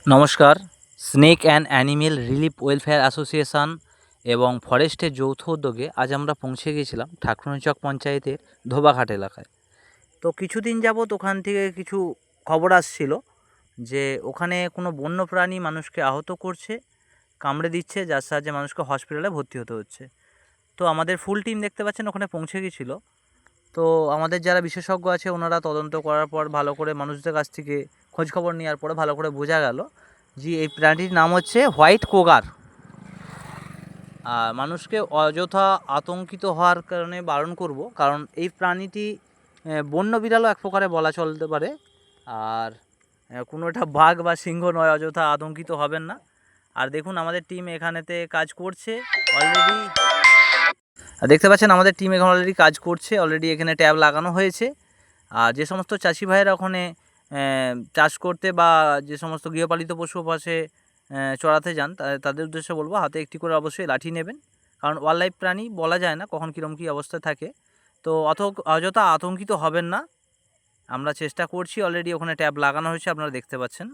নমস্কার। Snake and animal relief welfare association এবং ফরেস্টের যৌথ উদ্যোগে আজ আমরা পৌঁছে গিয়েছিলাম ঠাকুরচক পঞ্চায়েতের ধোবাঘাট এলাকায়। তো কিছুদিন যাবৎ ওখান থেকে কিছু খবর আসছিল যে ওখানে কোনো বন্য প্রাণী মানুষকে আহত করছে, কামড়ে দিচ্ছে, যার সাহায্যে মানুষকে হসপিটালে ভর্তি হতে হচ্ছে। তো আমাদের ফুল টিম দেখতে পাচ্ছেন ওখানে পৌঁছে গিয়েছিল। তো আমাদের যারা বিশেষজ্ঞ আছে ওনারা তদন্ত করার পর ভালো করে মানুষদের কাছ থেকে খোঁজখবর নেওয়ার পরে ভালো করে বোঝা গেল যে এই প্রাণীটির নাম হচ্ছে হোয়াইট কোগার। মানুষকে অযথা আতঙ্কিত হওয়ার কারণে বারণ করব, কারণ এই প্রাণীটি বন্য বিড়ালও এক প্রকারে বলা চলতে পারে। আর কোনো একটা বাঘ বা সিংহ নয়, অযথা আতঙ্কিত হবেন না। আর দেখুন আমাদের টিম এখানেতে কাজ করছে অলরেডি। দেখতে পাচ্ছেন আমাদের টিম এখানে অলরেডি কাজ করছে, অলরেডি এখানে ট্যাব লাগানো হয়েছে। আর যে সমস্ত চাষি ভাইয়েরা ওখানে চাষ করতে বা যে সমস্ত গৃহপালিত পশু পাশে চড়াতে যান তাদের উদ্দেশ্যে বলবো হাতে একটি করে অবশ্যই লাঠি নেবেন, কারণ ওয়াইল্ড লাইফ প্রাণী বলা যায় না কখন কীরকম কী অবস্থায় থাকে। তো অযথা আতঙ্কিত হবেন না। আমরা চেষ্টা করছি, অলরেডি ওখানে ট্যাব লাগানো হয়েছে, আপনারা দেখতে পাচ্ছেন।